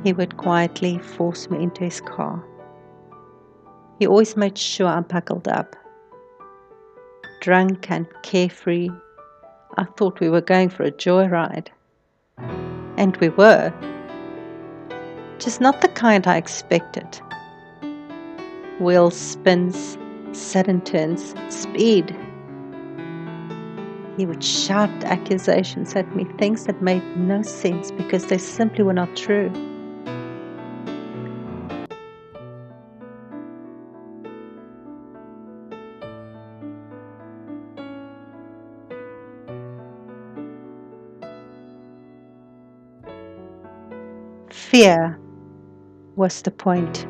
he would quietly force me into his car. He always made sure I'm buckled up. Drunk and carefree, I thought we were going for a joyride. And we were. Just not the kind I expected. Wheel spins, sudden turns, speed. He would shout accusations at me, things that made no sense because they simply were not true. Fear was the point.